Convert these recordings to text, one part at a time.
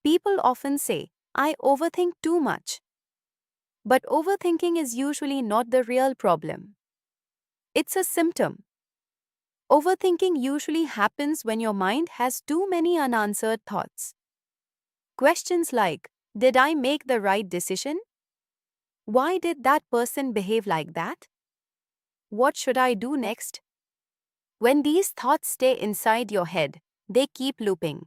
People often say, I overthink too much. But overthinking is usually not the real problem. It's a symptom. Overthinking usually happens when your mind has too many unanswered thoughts. Questions like, did I make the right decision? Why did that person behave like that? What should I do next? When these thoughts stay inside your head, they keep looping.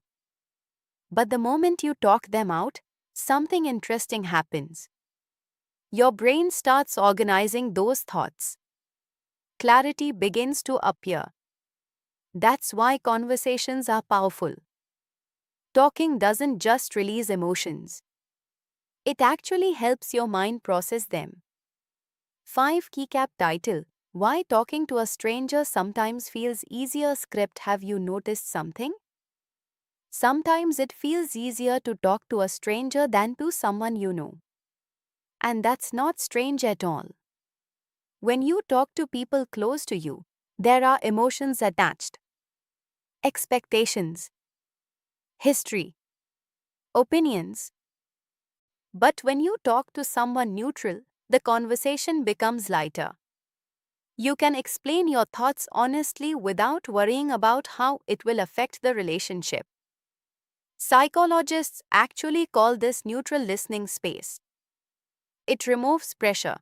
But the moment you talk them out, something interesting happens. Your brain starts organizing those thoughts. Clarity begins to appear. That's why conversations are powerful. Talking doesn't just release emotions. It actually helps your mind process them. 5 Keycap title: Why talking to a stranger sometimes feels easier. Script. Have you noticed something? Sometimes it feels easier to talk to a stranger than to someone you know. And that's not strange at all. When you talk to people close to you, there are emotions attached. Expectations, history, opinions. But when you talk to someone neutral, the conversation becomes lighter. You can explain your thoughts honestly without worrying about how it will affect the relationship. Psychologists actually call this neutral listening space. It removes pressure.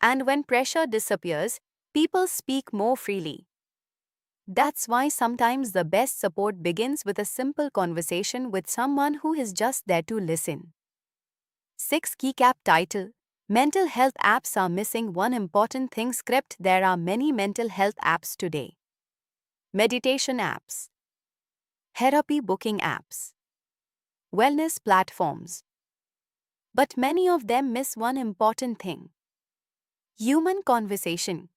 And when pressure disappears, people speak more freely. That's why sometimes the best support begins with a simple conversation with someone who is just there to listen. 6 Keycap title: Mental health apps are missing one important thing. Script. There are many mental health apps today. Meditation apps, therapy booking apps, wellness platforms. But many of them miss one important thing: human conversation.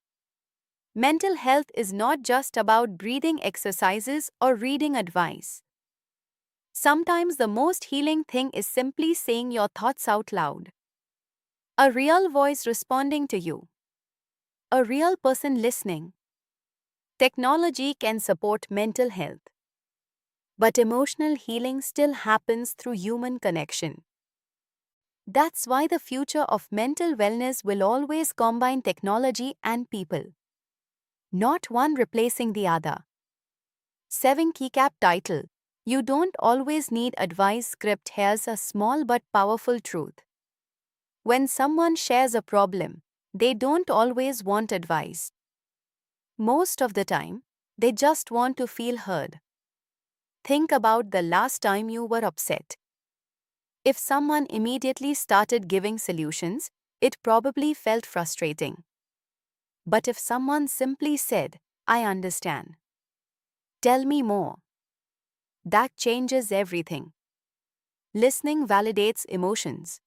Mental health is not just about breathing exercises or reading advice. Sometimes the most healing thing is simply saying your thoughts out loud. A real voice responding to you. A real person listening. Technology can support mental health. But emotional healing still happens through human connection. That's why the future of mental wellness will always combine technology and people, not one replacing the other. 7 Keycap title: You don't always need advice. Script. Here's a small but powerful truth. When someone shares a problem, they don't always want advice. Most of the time, they just want to feel heard. Think about the last time you were upset. If someone immediately started giving solutions, it probably felt frustrating. But if someone simply said, I understand. Tell me more. That changes everything. Listening validates emotions.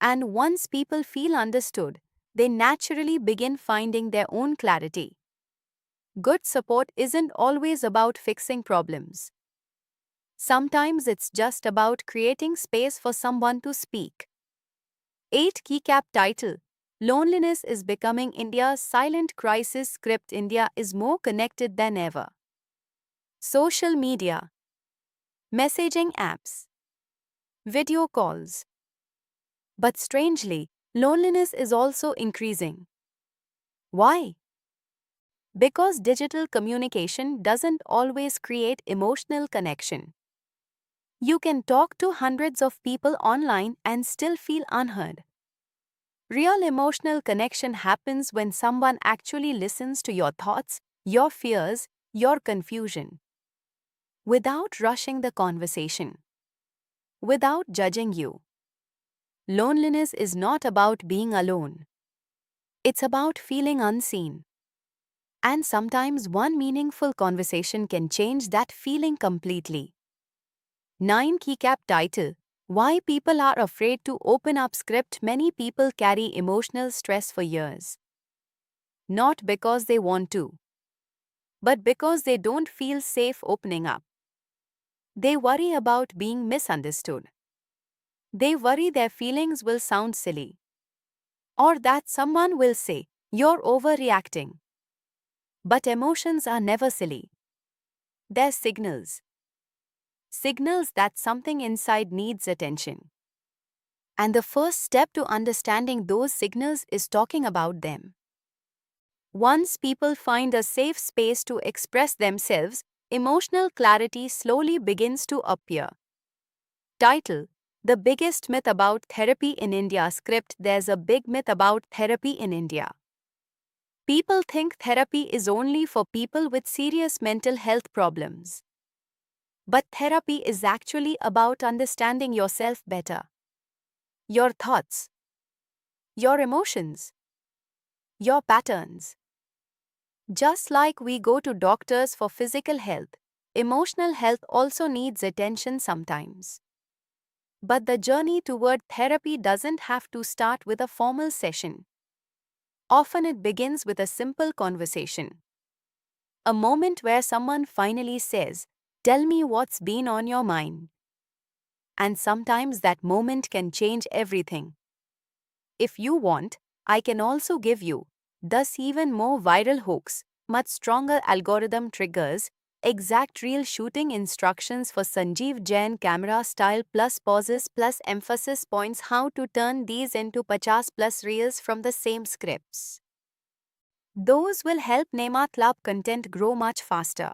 And once people feel understood, they naturally begin finding their own clarity. Good support isn't always about fixing problems. Sometimes it's just about creating space for someone to speak. 8 Keycap title: Loneliness is becoming India's silent crisis. Script. India is more connected than ever. Social media, messaging apps, video calls. But strangely, loneliness is also increasing. Why? Because digital communication doesn't always create emotional connection. You can talk to hundreds of people online and still feel unheard. Real emotional connection happens when someone actually listens to your thoughts, your fears, your confusion, without rushing the conversation, without judging you. Loneliness is not about being alone. It's about feeling unseen. And sometimes one meaningful conversation can change that feeling completely. 9 Keycap title: Why people are afraid to open up. Script. Many people carry emotional stress for years. Not because they want to, but because they don't feel safe opening up. They worry about being misunderstood. They worry their feelings will sound silly. Or that someone will say, you're overreacting. But emotions are never silly. They're signals. signals that something inside needs attention. And the first step to understanding those signals is talking about them. Once people find a safe space to express themselves, emotional clarity slowly begins to appear. Title: The Biggest Myth About Therapy in India. Script: There's a big myth about therapy in India. People think therapy is only for people with serious mental health problems. But therapy is actually about understanding yourself better. Your thoughts, your emotions, your patterns. Just like we go to doctors for physical health, emotional health also needs attention sometimes. But the journey toward therapy doesn't have to start with a formal session. Often it begins with a simple conversation. A moment where someone finally says, "Tell me what's been on your mind." And sometimes that moment can change everything. If you want, I can also give you, thus even more viral hooks, much stronger algorithm triggers, exact reel shooting instructions for Sanjeev Jain camera style plus pauses plus emphasis points, how to turn these into 50 plus reels from the same scripts. Those will help Nematlab content grow much faster.